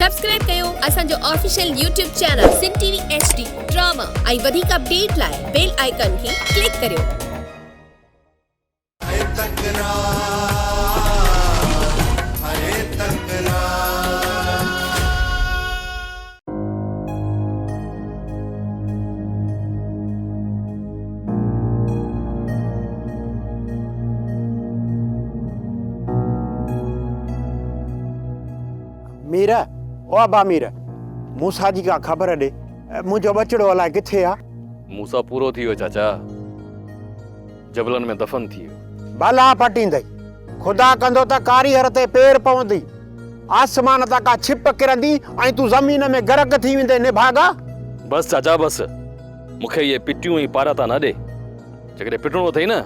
Subscribe कयो असांजो official YouTube channel सिन TV HD drama ऐं वधीक अपडेट लाइ बेल आइकन खे क्लिक करियो। मीरा ओ अबा मीरा मूसा जी का खबर दे मुझो बचड़ो अलाए किथे आ। मूसा पूरो थियो चाचा, जबलन में दफन थियो। भला पटींदई खुदा कंदो त कारीगर ते पेर पवंदी, आसमान ता का छिप किरंदी ऐं तू जमीन में गरक थी वेंदे निभागा। बस चाचा बस, मुखे ये पिटियूं ही पारा ता न दे। जकरे पिटणो थई न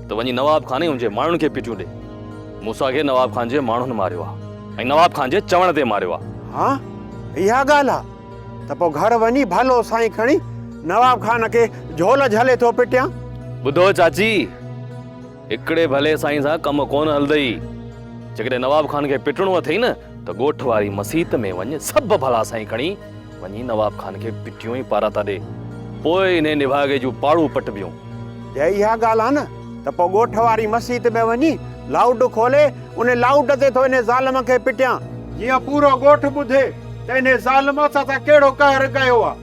तो वनी नवाब खाने उनजे माण्हुनि खे पिटियूं दे। मूसा खे नवाब खान जे माण्हुनि मारियो आ ऐं नवाब खान जे चवण ते मारियो आ। हां इहा ॻाल्हि आ त पोइ घर वञी भलो साईं खणी नवाब खान खे झोल झले थो पिटियां। ॿुधो चाची, हिकड़े भले साईं सां कम कोन हलदई। जकरे नवाब खान खे पिटणो अथई न त ॻोठ वारी मसीत में वञ, सभु भला साईं खणी वञी नवाब खान खे पिटियूं ई पारा ता दे, पोइ इने निभागे जूं पाड़ू पटबियूं। जे इहा ॻाल्हि आ न त पोइ ॻोठ वारी मसीत में वञी लाउड खोले उन लाउड ते थो इन ज़ालिम खे पिटियां, जीअं पूरो ॻोठ ॿुधे त इन ज़ालिम सां त कहिड़ो कहर कयो आ।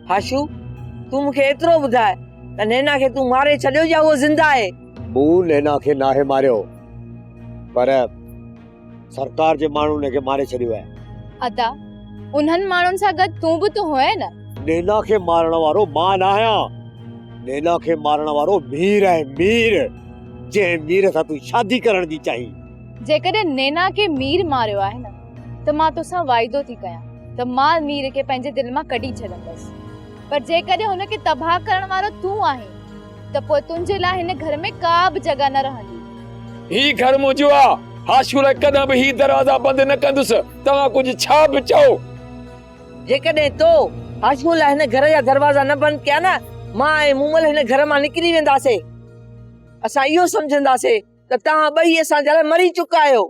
हाशू तू मूंखे एतिरो ॿुधाए त नैना खे तू मारे छॾियो या उहो ज़िंदा आहे? मूं नैना खे नाहे मारियो, पर सरकार जे माण्हू ने खे मारे छॾियो आहे। अदा उन्हनि माण्हुनि सां गॾु तूं बि तो होए न। नैना खे मारण वारो मां न आहियां, नैना खे मारण वारो मीर आहे, मीर। जंहिं मीर सां तूं शादी करण जी चाही। जेकॾहिं नैना खे मीर मारियो आहे न त मां तोसां वाइदो थी कयां त मां मीर खे पंहिंजे दिलि मां कढी छॾंदसि, पर जेकॾहिं हुनखे तबाह करण वारो तूं आहीं त पोइ तुंहिंजे लाइ हिन घर में का बि जॻह न रहंदी। ही घर मुंहिंजो आहे, हाशू लाइ कॾहिं बि ही दरवाज़ा बंदि न कंदुसि। तव्हां कुझु छा बि चओ। जेकॾहिं तो हाशू लाइ हिन घर जा दरवाज़ा न बंदि कया न, मां ऐं मूमल हिन घर मां निकिरी वेंदासीं। असां इहो सम्झंदासीं त तव्हां ॿई असां जे लाइ मरी चुका आहियो।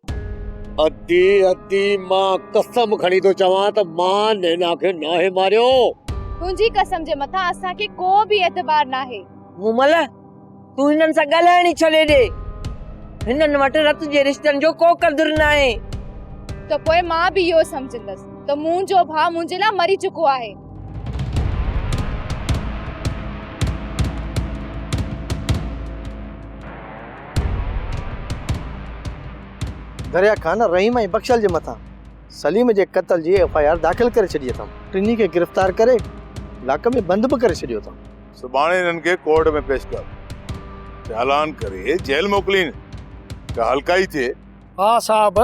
अदी अदी मां कसम खणी थो चवां त मां नैना खे नाहे मारियो। तुंहिंजी कसम जे मथां असांखे को बि एतबार नाहे। मूमल तूं हिननि सां ॻाल्हाइण ई छॾे ॾे। हिननि वटि रत जे रिश्तनि जो को क़दुरु न आहे। त पोइ मां बि इहो सम्झंदसि त मुंहिंजो भाउ मुंहिंजे लाइ मरी चुको आहे। दरिया खान रहीम ऐं बख्शल जे मथां सलीम जे क़त्ल जी FIR दाख़िल करे छॾी अथऊं। टिनी खे गिरफ़्तार करे लाक में बंदि बि करे छॾियो अथऊं। सुभाणे इन्हनि खे कोर्ट में पेश कर, चालान करे जेल मोकिलीन, का हल्का ई थिए। हा साहब,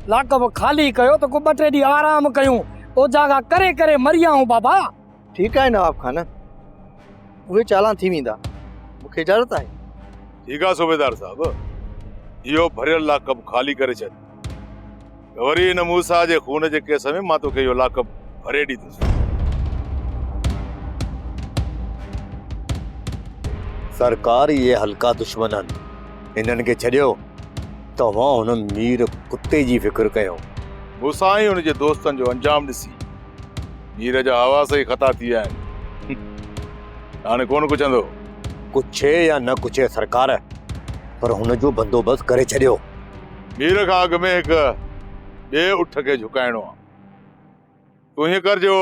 लाकब खाली कयो त को 2-3 ॾींहं आराम कयूं, ओजागा करे करे मरियाऊं बाबा। ठीकु आहे नवाब खान, उहे चालान थी वेंदा, मूंखे इजाज़त आहे। ठीकु आहे सूबेदार साहब, इहो भरियल लाकब खाली करे छॾ। वरी इन मूसा जे खून जे केस में मां तोखे इहो लाकब भरे ॾींदुसि। सरकार ये हल्का दुश्मन आहिनि, हिननि खे छॾियो। तव्हां हुन मीर कुत्ते जी फिक्र कयो। मूसा ई हुनजे दोस्तनि जो अंजाम ॾिसी मीर जा हवास ई ख़ता थी विया आहिनि। हाणे कोन कुझंदो। कुझे या न कुझे सरकार, पर हुन जो बंदोबस्त करे छॾियो। मीर खां अॻु में हिकु ॿिए उठ खे झुकाइणो आहे। तूं हीअं कर जो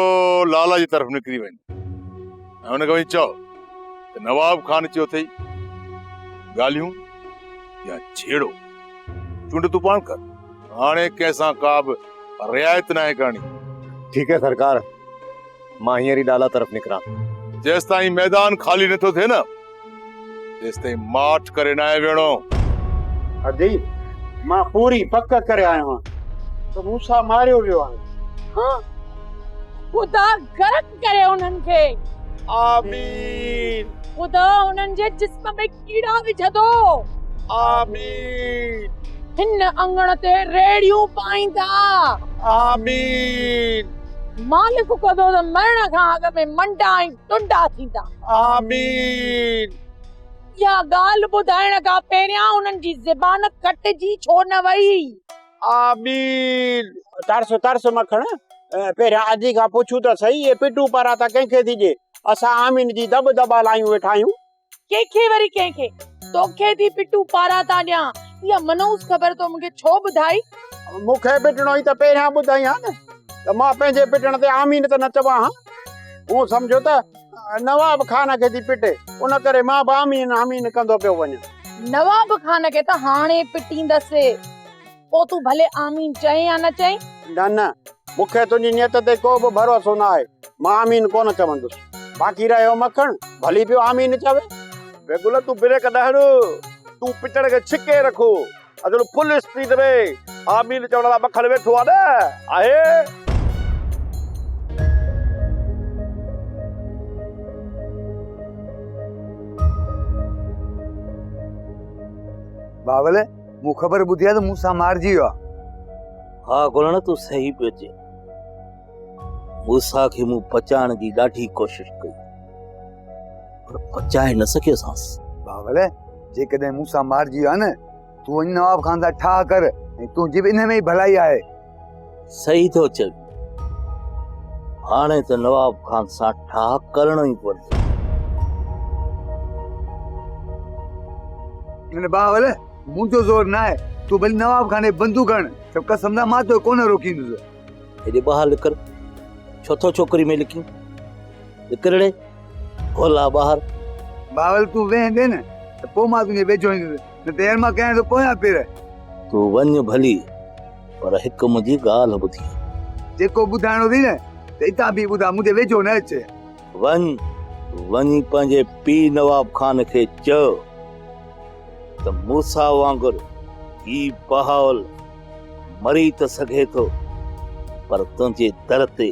लाला जी तरफ़ निकिरी वञ ऐं हुनखे वञी चओ त नवाब खान चयो अथई ॻाल्हियूं या छेड़ो, चूंड तूं पाण कर। हाणे कंहिंसां का बि रियायत न आहे करणी। ठीकु है सरकार, मां हींअर ई लाला तरफ़ निकिरां। जेसि ताईं मैदान खाली नथो थिए न, तेसि ताईं माठ करे न आहे वेहणो। अदी मां पूरी पक करे आयो आहियां त मूसा मारियो वियो आहे। हाँ खुदा गरक करे उन्हनि खे। आमीन। खुदा उन्हनि जे जिस्म में कीड़ा विझंदो। आमीन। हिन अंगण ते रेड़ियूं पाईंदा। आमीन। मालिक कदो त मरण खां अॻु में मंडा ऐं टुंडा थींदा। आमीन। या ॻाल्हि ॿुधाइण खां पहिरियां उन्हनि जी ज़बान कटिजी छो न वई? आमीन। तरस मखण पहिरियां अजी खां पुछूं त सही ये पिटू पारां त कंहिंखे थी ॾे? असां आमीन जी दब दबा लायूं वेठा आहियूं। कंहिंखे वरी कंहिंखे? तोखे थी पिटू पारां था ॾियां। इहा मनहूस ख़बर तो मूंखे छो ॿुधाई? मूंखे पिटणो ई त पहिरियां ॿुधाई हा न, त मां पंहिंजे पिटण ते आमीन त न चवां हा। हूं सम्झो त नवाब खान खे थी पिटे, उन करे मां बि आमीन आमीन कंदो पियो वञा। नवाब खान खे त हाणे पिटींदसि, पोइ तूं भले आमीन चए या न चए। न मूंखे तुंहिंजी नियत ते को बि भरोसो न आहे, मां आमीन कोन चवंदुसि। बाक़ी रहियो मखण, भली पियो आमीन चवे। बेगुल तू ब्रेक न हण, तू पिटण खे छिके रखो। अजो फुल स्पीड में आमीन चवण लाइ मखण वेठो आहे न आहे। बावल मूं ख़बर ॿुधी आहे त मूंसां मारिजी वियो आहे। हा गुलण तूं सही पियो चए। मूसा खे मूं बचाइण जी ॾाढी कोशिश कई पर बचाए न सघियोसांसि। बावल जेकॾहिं मूंसां मारिजी वियो आहे न, तूं वञी नवाब खान सां ठाह कर, ऐं तुंहिंजी बि इन में ई भलाई आहे। सही थो चए, हाणे त नवाब खान सां ठाह करणो ई पवंदो। बावल मुंहिंजो ज़ोर न आहे, तूं भली नवाब खान बंदूक हण, त कसम सां मां तो कोन रोकींदुसि। हेॾे ॿाहिरि लिकर, छो थो छोकिरी में लिकी? लिकरड़े खोला ॿाहिरि। बावल तूं वेहंदे न त पोइ मां तुंहिंजे वेझो ईंदुसि, न त यार मां कयां थो पोयां पेर। तूं वञ भली, पर हिकु मुंहिंजी ॻाल्हि ॿुधी। जेको ॿुधाइणो अथई न त हितां बि ॿुधा, मुंहिंजे वेझो न अचे। वञी पंहिंजे पीउ नवाब खान खे चओ त मूसा वांगुरु ही बहावल मरी त सघे थो, पर तुंहिंजे दर ते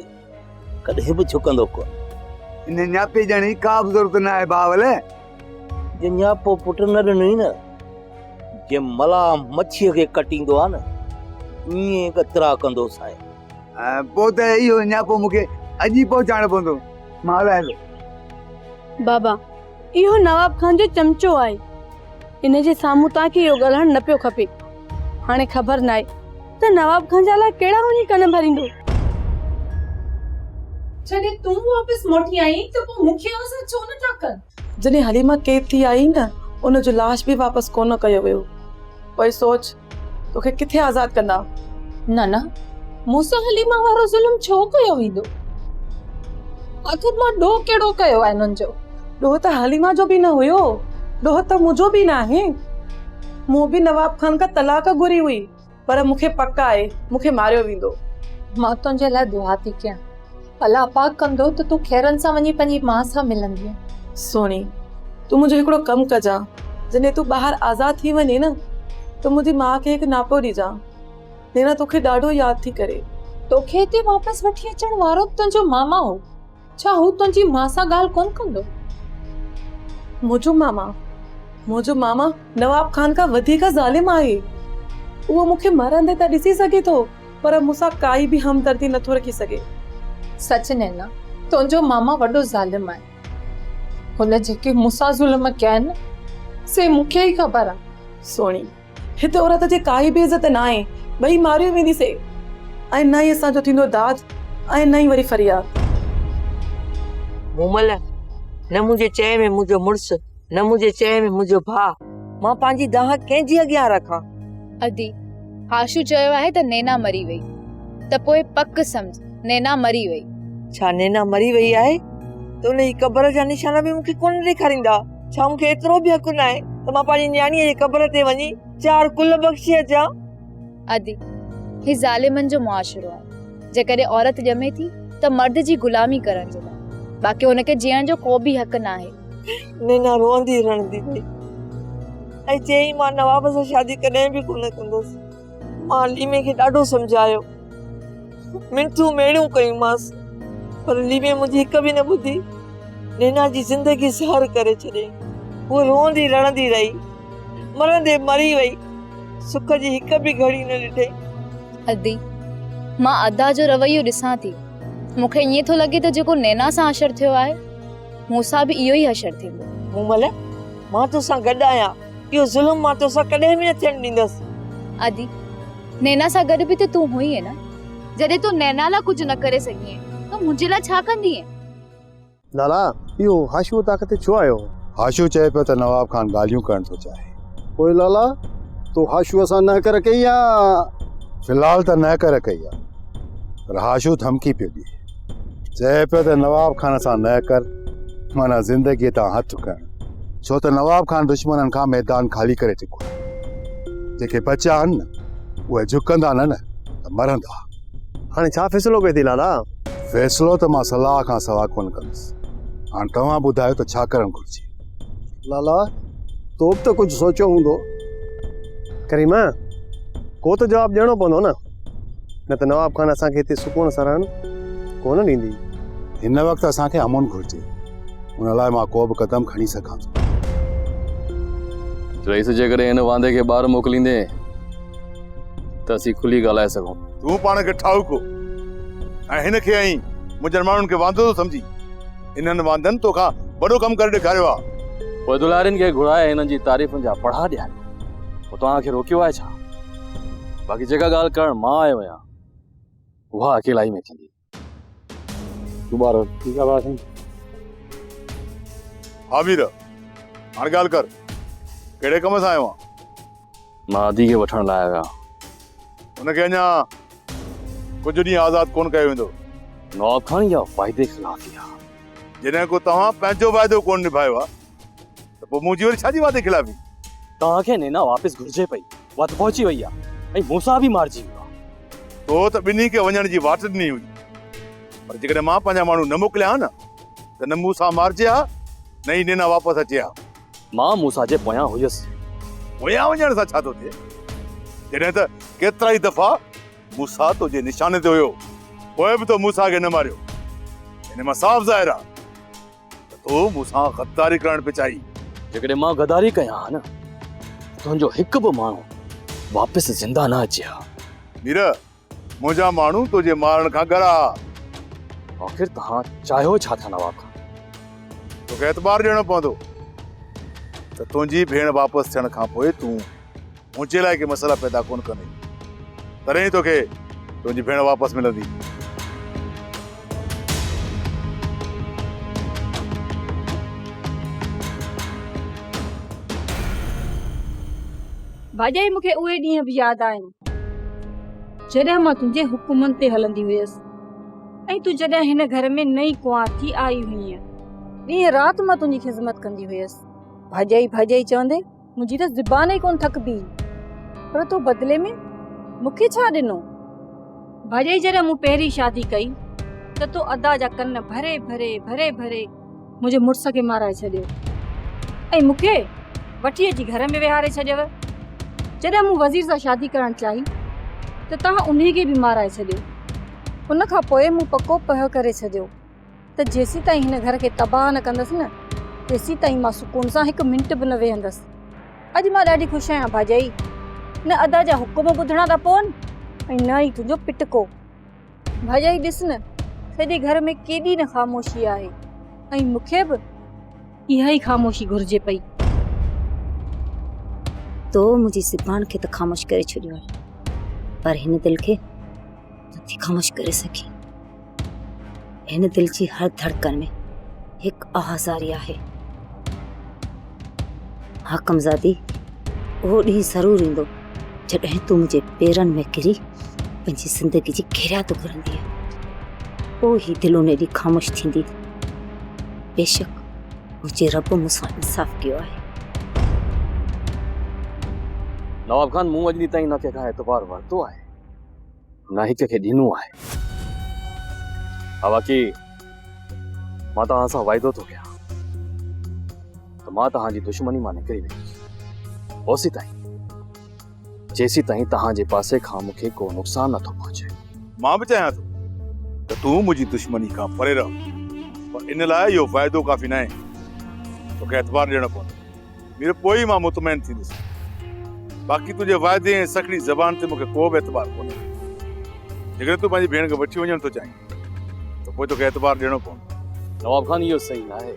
कॾहिं बि झुकंदो कोन। इन न्यापे ॼण जी का बि ज़रूरत न आहे बावल। जे न्यापो पुट न ॾिनई न, जे मला मच्छीअ खे कटींदो आहे न, ईअं कतरा कंदोसि आहे। पोइ त इहो न्यापो मूंखे अॼु ई पहुचाइणो पवंदो। मां हलाए थो। बाबा इहो नवाब खान जो चमचो आहे, इन जे साम्हूं तव्हांखे इहो ॻाल्हाइण न पियो खपे। हाणे ख़बर न आहे त नवाब खान जा लाइ कहिड़ा वञी कन भरींदो। जॾहिं तूं वापसि मोटी आई त पोइ मूंखे असां छो न था कर? जॾहिं हलीमा कैद थी आई न, उनजो लाश बि वापसि कोन कयो वियो। पोइ सोच तोखे किथे आज़ाद कंदा। न मूंसां हलीमा वारो ज़ुल्म छो कयो वेंदो? आख़िर मां ॾोह कहिड़ो कयो आहे हिननि जो? ॾोह त हलीमा जो बि न हुयो, ॾोह त मुंहिंजो बि न आहे। मूं बि नवाब खान खां तलाक घुरी हुई, पर मूंखे पक आहे मूंखे मारियो वेंदो। मां तुंहिंजे लाइ दुआ थी कयां, अलाह पाक कंदो त तूं खैरनि सां वञी पंहिंजी माउ सां मिलंदीअ। सोनी तूं मुंहिंजो हिकिड़ो कमु कजां, जॾहिं तूं ॿाहिरि आज़ाद थी वञे न त मुंहिंजी माउ खे हिकु नापो ॾिजां। नेना तोखे ॾाढो यादि थी करे। तोखे हिते वापसि वठी अचण वारो तुंहिंजो मामा हो, छा हू तुंहिंजी माउ सां ॻाल्हि कोन कंदो? मुंहिंजो मामा नवाब खान खां वधीक ज़ालिम आहे। उहो मूंखे मरंदे त ॾिसी सघे थो, पर मूंसां काई बि हमदर्दी नथो रखी सघे। सच नैना, तुंहिंजो मामा वॾो ज़ालिम आहे। हुन जेके मूंसां ज़ुल्म कया आहिनि से मूंखे ई ख़बर आहे। सोनी हिते औरत जे काई बि इज़त न आहे, ॿई मारियो वेंदीसे, ऐं न ई असांजो थींदो दाज ऐं न ई वरी फरियाद। मूमल न मुंहिंजे चए में मुंहिंजो मुड़ुसु, न मुंहिंजे चए में मुंहिंजो भाउ, मां पंहिंजी दाह कंहिंजी अॻियां रखां? अदी हाशू चयो आहे त नैना मरी वई, त पोइ पक सम्झ नैना मरी वई। छा नैना मरी वई आहे त उनजी क़बर जा निशान बि मूंखे कोन ॾेखारींदा? छा मूंखे एतिरो बि हक़ न आहे त मां पंहिंजी न्याणीअ जे क़बर ते वञी 4 कुल बख़्शी अचां? अदी ही ज़ालिमनि जो मुआशिरो आहे। जेकॾहिं औरत ॼमे थी त मर्द जी गुलामी करण जे लाइ, बाक़ी हुनखे जीअण जो को बि हक़ न आहे। नैना रोंदी रहंदी हुई ऐं चई मां नवाब सां शादी कॾहिं बि कोन कंदसि। मां लीमे खे ॾाढो सम्झायो, मिंथू मेड़ियूं कयूं मांसि, पर लीमे मुंहिंजी हिक बि न ॿुधी। नैना जी ज़िंदगी सहर करे छॾे। उहा रोंदी रड़ंदी रही, मरंदे मरी वई, सुख जी हिक बि घड़ी न ॾिठे। अदी मां अदा जो रवैयो ॾिसां थी, मूंखे ईअं थो लॻे त जेको नैना सां अशर थियो आहे मूंसां बि इहो ई अशर थींदो। मूमल मां तोसां गॾु आहियां, इहो ज़ुल्म मां तोसां कॾहिं बि न थियण ॾींदसि। आदि नैना सां गॾु बि त तूं हुई है न। जॾहिं तूं नैना लाइ कुझु न करे सघीं त मुंहिंजे लाइ छा कंदी? लाला इहो हाशू ताक़त ते छो आयो? हाशू चए पियो त नवाब खान ॻाल्हियूं करण थो चाहे। पोइ लाला तूं हाशू सां न कर कई या? फिलहाल त न कर कई आहे, पर हाशू धमकी पियो ॾिए, चए पियो त नवाब खान सां न कर माना ज़िंदगीअ तां हथ खण, छो त नवाब खान दुश्मननि खां मैदान खाली करे चुको आहे। जेके बचा आहिनि न उहे झुकंदा न त मरंदा। हाणे छा फ़ैसिलो कयो थी लाला? फ़ैसिलो त मां सलाह खां सवा कोन कंदुसि, हाणे तव्हां ॿुधायो त छा करणु घुरिजे। लाला तो बि त कुझु सोचियो हूंदो। करीमा को त जवाबु ॾियणो पवंदो न त नवाब खान असांखे हिते सुकून सां रहण कोन ॾींदी। हिन वक़्तु असांखे अमन घुरिजे, उन लाइ मां को बि क़दम खणी सघां थो। रईस जेकॾहिं हिन वांदे खे ॿाहिरि मोकिलींदे त असीं खुली ॻाल्हाए सघूं। तूं पाण खे ठाहको ऐं हिन खे ऐं मुंहिंजनि माण्हुनि खे वांदो थो सम्झी। इन्हनि वांदनि तोखां वॾो कमु करे ॾेखारियो आहे। पोइ दुलारिन खे घुराए हिननि जी तारीफ़ुनि जा पढ़ा ॾियानि, पोइ तव्हांखे रोकियो आहे छा? बाक़ी जेका ॻाल्हि करणु मां आयो आहियां उहा अकेलाई में थींदी। तूं ॿार ठीकु आहे साईं? हा वीर, हाणे ॻाल्हि कर, कहिड़े कम सां आयो आहे? मां आदि खे वठण लाइ आयो आहियां। हुनखे अञा कुझु ॾींहं आज़ादु कोन कयो वेंदो। नवाब खान या वाइदे ख़िलाफ़ आहे। जॾहिं को तव्हां पंहिंजो वाइदो कोन निभायो आहे त पोइ मुंहिंजी वरी छाजी वाइदे ख़िलाफ़ी? तव्हांखे नैना वापसि घुरिजे पई, उहा त पहुची वई आहे ऐं मूंसां बि मारिजी वियो आहे। तो त ॿिन्ही खे वञण जी वाट ॾिनी हुई, पर जेकॾहिं मां पंहिंजा माण्हू न मोकिलिया हा न त न मूंसां मारिजे हा न ई नैना वापसि अचे हा। मां मूंसां जे पोयां हुयसि। पोयां वञण सां छा थो थिए? जॾहिं त केतिरा ई दफ़ा मूंसां तुंहिंजे निशाने ते हुयो, पोइ बि तो मूंसां खे न मारियो। हिन मां साफ़ ज़ाहिर आहे त तो मूंसां गद्दारी करणु पियो चाही। जेकॾहिं मां गद्दारी कयां हा न तुंहिंजो हिकु बि माण्हू वापसि ज़िंदा न अचे हा। मीर, मुंहिंजा माण्हू तुंहिंजे मारण खां गरा। आख़िर तव्हां चाहियो छा था नवाब खान? तोखे एतबार ॾियणो पवंदो त तुंहिंजी भेण वापसि थियण खां पोइ तूं मुंहिंजे लाइ के मसइला पैदा कोन कंदे, तॾहिं ई तोखे तुंहिंजी भेण वापसि मिलंदी। भाॼाई मूंखे उहे ॾींहं बि यादि आहिनि जॾहिं मां तुंहिंजे हुकुमनि ते हलंदी हुयसि ऐं तूं जॾहिं हिन घर में नई कुंवार थी आई हुईं। ॾींहं राति मां तुंहिंजी ख़िदमत कंदी हुयसि। भाॼाई भाॼाई चवंदे मुंहिंजी त ज़ुबान ई कोन थकबी, पर तूं बदिले में मूंखे छा ॾिनो? भाॼाई जॾहिं मूं पहिरीं शादी कई त तूं अदा जा कन भरे भरे भरे भरे मुंहिंजे मुड़ुस खे माराए छॾियो ऐं मूंखे वठी अची घर में विहारे छॾियव। जॾहिं मूं वज़ीर सां शादी करणु चाही त तव्हां उन खे बि माराए छॾियो। उन खां पोइ मूं पको पयो करे छॾियो त जेसीं ताईं हिन घर खे तबाह न कंदसि न तेसीं ताईं मां सुकून सां हिकु मिंट बि न वेहंदसि। अॼु मां ॾाढी ख़ुशि आहियां भाॼाई, न अदा जा हुकुम ॿुधणा था पवनि ऐं न ई तुंहिंजो पिटको। भाॼाई ॾिस न, सॼे घर में केॾी न ख़ामोशी आहे ऐं मूंखे बि इहा ई ख़ामोशी घुरिजे पई। तो मुंहिंजी ज़ुबान खे त ख़ामोश करे छॾियो आहे, पर हिन दिलि खे नथी ख़ामोश करे सघी। हिन दिलि जी हर धड़कन में हिकु आवाज़ारी आहे। हाकमज़ादी, उहो ॾींहुं ज़रूरु ईंदो जॾहिं तूं मुंहिंजे पेरनि में किरी पंहिंजी ज़िंदगी जी ख़ैरियत घुरंदी। पोइ ही दिलि उन ॾींहुं ख़ामोश थींदी। बेशक मुंहिंजे रब मूंसां इंसाफ़ कयो आहे। नवाब खान मूं अॼु ॾींहुं ताईं न कंहिंखां एतबार वरितो आहे, न हिक खे ॾिनो आहे। बाक़ी मां तव्हां सां वाइदो थो कयां त मां तव्हांजी दुश्मनी मां निकिरी वेंदुसि ओसी ताईं जेसीं ताईं तव्हांजे पासे खां मूंखे को नुक़सान नथो पहुचे। मां बि चाहियां थो त तूं मुंहिंजी दुश्मनी खां परे रह, पर इन लाइ इहो फ़ाइदो काफ़ी न आहे। तोखे एतबार ॾियणो पवंदो, मेरे पोइ मां मुतमैन थींदुसि। बाक़ी तुंहिंजे वाइदे ऐं सकड़ी ज़बान ते मूंखे को बि एतबार कोन्हे। जेकॾहिं तूं पंहिंजी भेण खे वठी वञणु थो चाहीं त पोइ तोखे एतबार ॾियणो पवंदो। नवाब खान इहो सही न आहे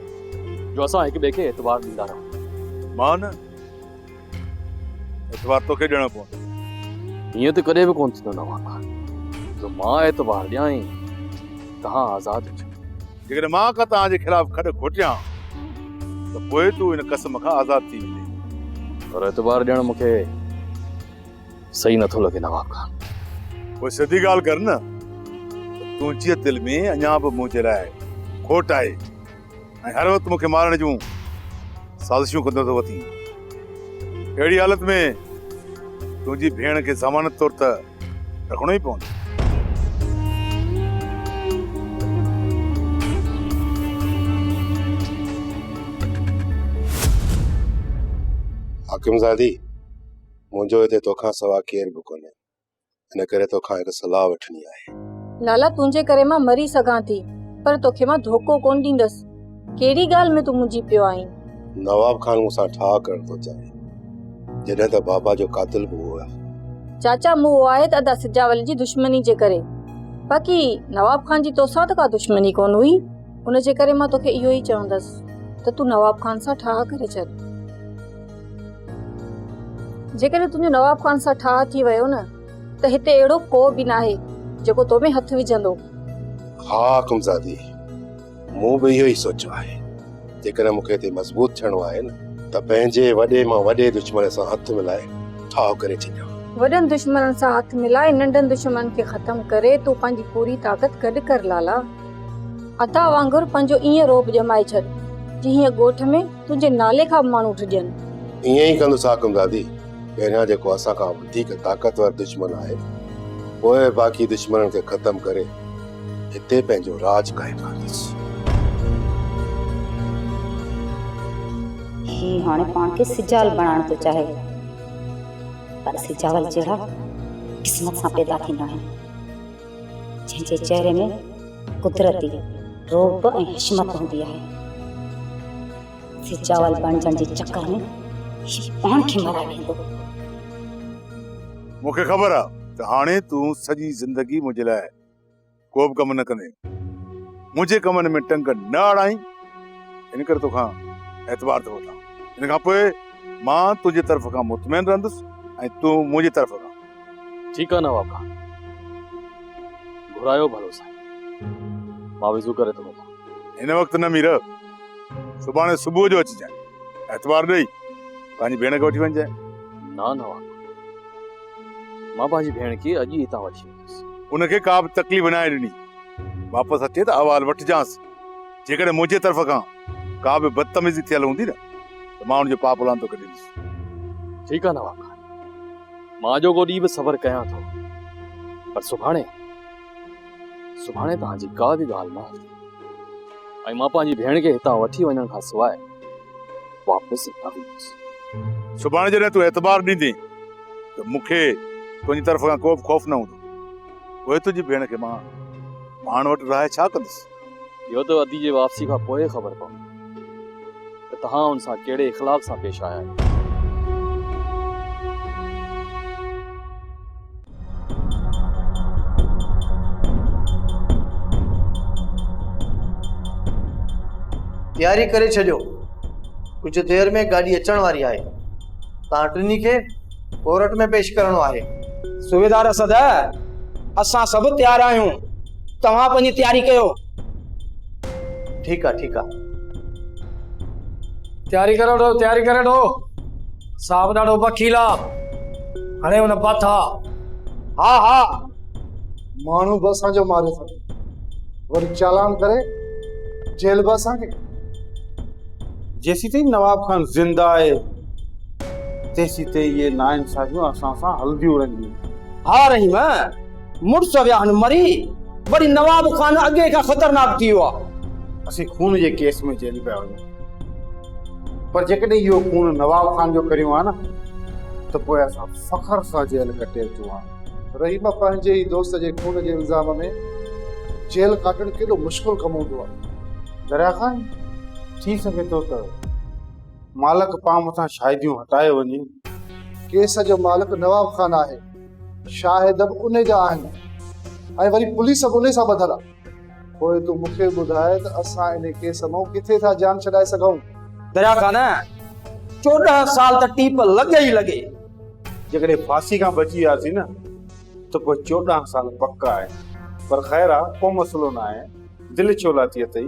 जो असां हिक ॿिए खे एतबार ॾींदा रहूं। मां न एतबार तोखे ॾियणो पवंदो। ईअं त कॾहिं बि कोन थींदो नवाब खान जो मां एतबार ॾियां तव्हां आज़ाद हुजो। जेकॾहिं मां का तव्हांजे ख़िलाफ़ खॾ खोटियां त पोइ तूं इन कसम खां आज़ाद थी वेंदे। पर एतबार ॾियणु मूंखे सही नथो लॻे नवाब खान। पोइ सिधी ॻाल्हि कर न, तुंहिंजे दिलि में अञा बि मुंहिंजे लाइ खोट आहे ऐं हर वक़्तु मूंखे मारण जूं साज़िशूं कंदो थो वठी। अहिड़ी हालत में तुंहिंजी भेण खे ज़मानत तौर त रखणो ई पवंदो। हाकिमज़ादी, मुंहिंजो हिते तोखां सवा केर बि कोन्हे, इन करे तोखां हिकु सलाह वठणी आहे। लाला, तुंहिंजे करे मां मरी सघां थी, पर तोखे मां धोखो कोन ॾींदसि। कहिड़ी ॻाल्हि में तूं मुंहिंजी पियो आहीं? नवाब खान मूंसां ठाह करण थो चाहे, जॾहिं त बाबा जो कातिल बि हुआ। चाचा, मूं आहे त अदा सिजावल जी दुश्मनी जे करे, बाक़ी नवाब खान जी तोसां त का दुश्मनी कोन हुई। उन जे करे मां तोखे इहो ई चवंदसि त तूं नवाब खान सां ठाह करे छॾ। जेकॾहिं तुंहिंजो नवाब खान सां ठाह थी वियो न त हिते अहिड़ो को बि नाहे जेको तो में हथ विझंदो। हा हाकिमज़ादी, मूं बि इहो ई सोचियो आहे। जेकॾहिं मूंखे हिते मज़बूत थियणो आहे न त पंहिंजे वॾे मां वॾे दुश्मन सां हथ मिलाए ठाह करे छॾियां। वॾनि दुश्मननि सां हथ मिलाए नंढनि दुश्मन खे ख़तम करे तूं पंहिंजी पूरी ताक़त गॾु कर लाला। अता वांगुरु पंहिंजो ईअं रोब ॼमाए छॾ जीअं ॻोठ में तुंहिंजे नाले खां माण्हू टिॼनि। ईअं ई कंदुसि हाकिमज़ादी। पहिरियां जेको असां खां वधीक ताक़तवर दुश्मन आहे, पोइ बाक़ी दुश्मननि खे ख़तम करे हिते पंहिंजो राज काइम कंदुसि। ही हाणे पाण खे सिजाल बणाइण थो चाहे, पर सिजावल जहिड़ा किस्मत सां पैदा थींदा आहिनि, जंहिंजे चेहरे में कुदरती रोब ऐं हिशमत हूंदी आहे। सिजावल बणजण जे चक्कर में पाण खे मराए वेंदो। मूंखे ख़बर आहे त हाणे तूं सॼी ज़िंदगी मुंहिंजे लाइ को बि कमु न कंदे, मुंहिंजे कमनि में टंग न अड़ाई। इन करे तोखां एतबार थो वठां। इन खां पोइ मां तुंहिंजे तरफ़ खां मुतमइन रहंदुसि ऐं तूं मुंहिंजी तरफ़ खां। ठीकु आहे नवाब खान, घुरायो भलो साईं, मां विज़ू करे थो वठां। हिन वक़्तु न मीर, सुभाणे सुबुह जो अचिजांइ, एतबार ॾेई पंहिंजी भेण खे वठी वञिजांइ। ना नवाब, मां पंहिंजी भेण खे अॼु ई हितां वठी वेंदुसि। उनखे का बि तकलीफ़ न आहे ॾिनी, वापसि अचे त अहवाल वठिजांसि। जेकॾहिं मुंहिंजे तरफ़ खां का बि बदतमीज़ी थियल हूंदी न त मां हुनजो पाप लान थो कढींदुसि। ठीकु आहे नवाब खान, मां जो को ॾींहुं बि सबर कयां थो, पर सुभाणे तव्हांजी का बि ॻाल्हि न हलंदी ऐं मां पंहिंजी भेण खे हितां वठी वञण खां सवाइ वापसि न ईंदुसि। सुभाणे जॾहिं तूं एतबार ॾींदी त मूंखे तुंहिंजी तरफ़ खां को बि खौफ़ न हूंदो। पोइ तुंहिंजी भेण खे मां पाण वटि रहाए छा कंदुसि? इहो त अदी जे वापसी खां पोइ ख़बर पवंदी त तव्हां हुन सां कहिड़े इख़लाक़ सां पेश आया आहियो। तैयारी करे छॾियो, कुझु देर में गाॾी अचण वारी आहे। तव्हां टिनी खे कोर्ट में पेश करणो आहे। सुबेदार सदा, असां सभु तैयार आहियूं, तव्हां पंहिंजी तैयारी कयो। ठीकु आहे, ठीकु आहे। तैयारी करे ॾो। साहब ॾाढो वकील आहे, हाणे हुन पाथा। हा माण्हू बि असांजो मारे थो, वरी चालान करे जेल बि असांखे। जेसी ताईं नवाब खान ज़िंदा आहे तेसी ताईं ये नाइंसाफ़ियूं असां सां हलंदियूं रहंदियूं। हा रहीम, मुड़ुस विया मरी, वरी नवाब खान अॻे खां ख़तरनाक थी वियो आहे। असीं खून जे केस में जेल पिया वञूं, पर जेकॾहिं इहो खून नवाब खान जो करियो आहे न त पोइ असां फ़ख्र सां जेल कटे अचूं हा। रहीम, पंहिंजे ई दोस्त जे खून जे इल्ज़ाम में जेल काटणु केॾो मुश्किल कमु हूंदो आहे। दरिया खान, थी सघे थो त मालिक पाण मथां शाहिदियूं हटाए वञे। केस जो मालिक नवाब खान आहे, शाहिद बि उन जा आहिनि ऐं वरी पुलिस बि उन सां ॿधल आहे। पोइ तूं मूंखे ॿुधाए त असां इन केस मां किथे था जान छॾाए सघूं। दरिया खान 14 साल त टीप लॻे ई लॻे। जेकॾहिं फांसी खां बची वियासीं न त पोइ 14 साल पक्का आहे। पर ख़ैर आहे, को मसइलो न आहे। दिलि छो लाथी अथई?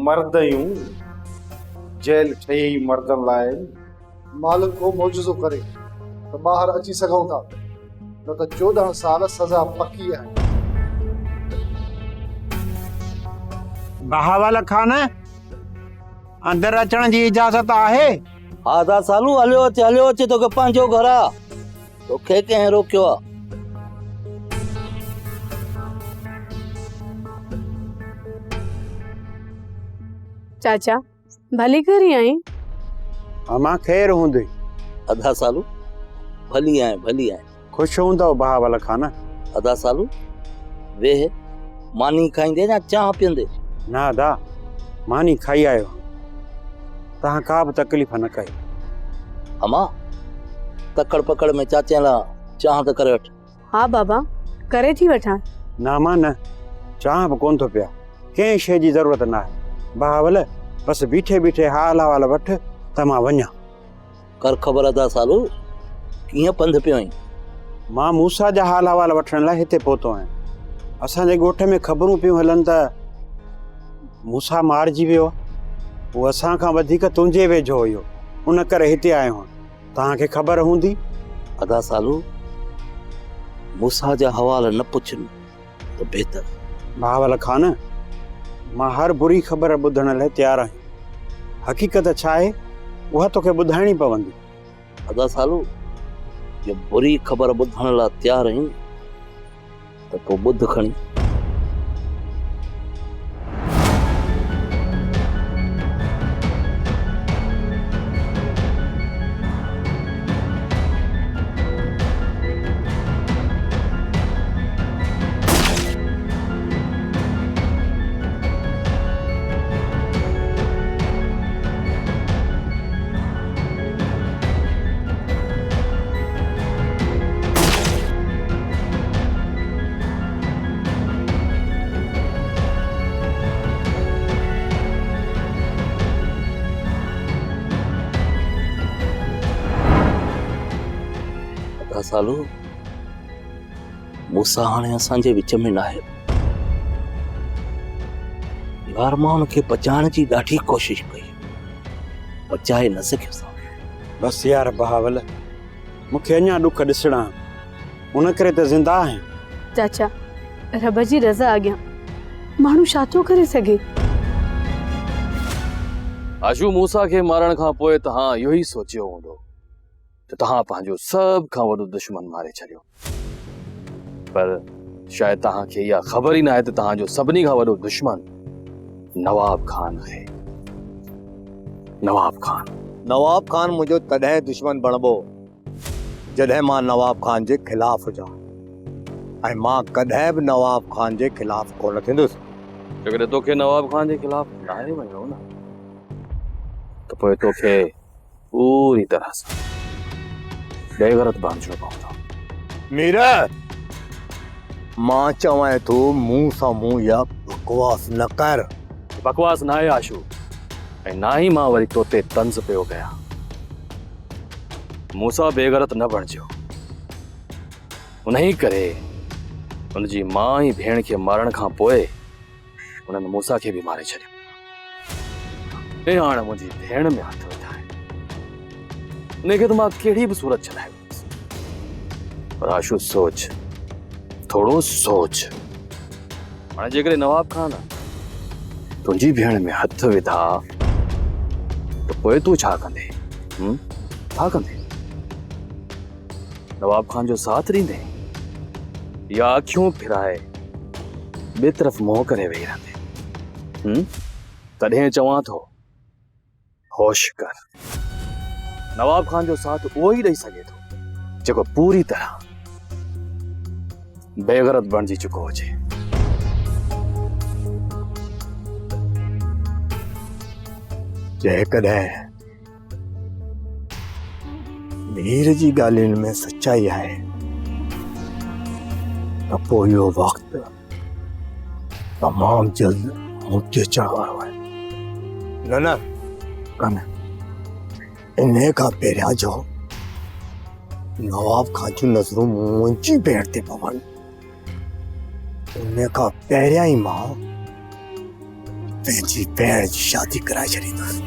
मर्द आहियूं, जेल ठही मर्दनि लाइ। मालिक को मौजूज़ो करे त ॿाहिरि अची सघूं था, न त 14 साल सज़ा पकी आहे। बहावल खान, अंदर अचण जी इजाज़त आहे? हा दा सालू, हलियो अचे तोखे पंहिंजो घर आहे, तोखे कंहिं रोकियो आहे? चाचा भली करी आई? अमा ख़ैर हूंदी। अदा सालू भली आए। खुश हूंदो बहावल खान? अदा सालू वेह, मानी खाईंदे या चाह पींदे? ना अदा, मानी खाई आयो। तहां का बि तकलीफ़ न कई। अमा तकड़ पकड़ में चाचे ला चाह त करे वठ। हा बाबा, करे थी वठां। ना मां न, चाह बि कोन थो पिया। कंहिं शइ जी ज़रूरत न आहे। बहावल बस बीठे बीठे हाल हवाल वठ त मां वञा। कर ख़बर अदा सालू, कीअं पंध पियो आहीं? मां मूसा जा हाल हवाल वठण लाइ हिते पहुतो आहियां। असांजे ॻोठ में ख़बरूं पियूं हलनि त मूसा मारिजी वियो। उहो असां खां वधीक तुंहिंजे वेझो हुयो, उन करे हिते आयो आहियां। तव्हांखे ख़बर हूंदी। अदा सालू मूसा जा हवाल न पुछनि त बेहतर। बहावल खान, मां हर बुरी ख़बर ॿुधण लाइ तयारु आहियां। हक़ीक़त छा आहे उहा तोखे ॿुधाइणी पवंदी। अदा सालू जे बुरी ख़बर ॿुधण लाइ तयारु आहीं त पोइ ॿुध खणी। सालू मूसा हाणे असांजे विच में न आहे। यार मां हुनखे बचाइण जी ॾाढी कोशिश कई, बचाए न सघियुसि। बसि यार बहावल, मूंखे अञा ॾुख ॾिसणा, उन करे त ज़िंदा आहियां। चाचा रब जी रज़ा अॻियां माण्हू छा थो करे सघे? आशू मूसा खे मारण खां पोइ तव्हां इहो ई सोचियो हूंदो त तव्हां पंहिंजो सभ खां वॾो दुश्मन मारे छॾियो। पर शायदि तव्हांखे इहा ख़बर ई न आहे त तव्हांजो सभिनी खां वॾो दुश्मन नवाब खान आहे। नवाब खान मुंहिंजो तॾहिं दुश्मन बणबो जॾहिं मां नवाब खान जे ख़िलाफ़ हुजां, ऐं मां कॾहिं बि नवाब खान जे ख़िलाफ़ कोन थींदुसि। जेकॾहिं तोखे नवाब खान जे ख़िलाफ़ लाहे वञो न त पोइ तोखे पूरी तरह सां बेगरत बणिजणो पवंदो। मीरा, मां चवां थो मुंहुं सां मुंहुं या बकवास न कर। बकवास न आहे आशू, ऐं ना ही मां वरी तोते तंज़ पियो कयां। मूसा बेगरत न बणिजो, उन्ही करे उनजी मां ऐं भेण खे मारण खां पोइ उन्हनि मूसा खे बि मारे छॾियो। ऐं हाणे मुंहिंजी भेण में हथ विधाए, उनखे त मां कहिड़ी बि सूरत छॾाए वरितसि। पर आशू सोच, थोरो सोच। हाणे जेकॾहिं नवाब खान तुंहिंजी भेण में हथ विधा त पोइ तूं छा कंदे? छा कंदे? नवाब खान जो साथ ॾींदे या अखियूं फिराए ॿिए तरफ़ मुंहुं करे वेही रहंदे? तॾहिं चवां थो होश कर। नवाब खान जो साथ उहो ई ॾेई सघे थो जेको पूरी तरह बेगरत बणिजी चुको हुजे। जेकॾहिं मीर जी ॻाल्हियुनि में सच्चाई आहे त पोइ इहो वक़्तु तमामु जल्द मुक्ति अचण वारो आहे। न न कन इन खां पहिरियां जो नवाब खां जूं नज़रूं मुंहिंजी भेण ते पवनि, उन खां पहिरियां ई मां पंहिंजी भेण जी शादी कराए छॾींदुसि।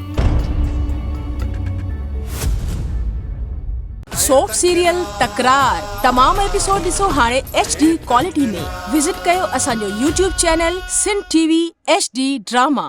सोप सीरियल तकरार तमाम एपिसोड ॾिसो हाणे HD क्वालिटी में। विजिट कयो असांजो YouTube channel Sindh TV HD drama.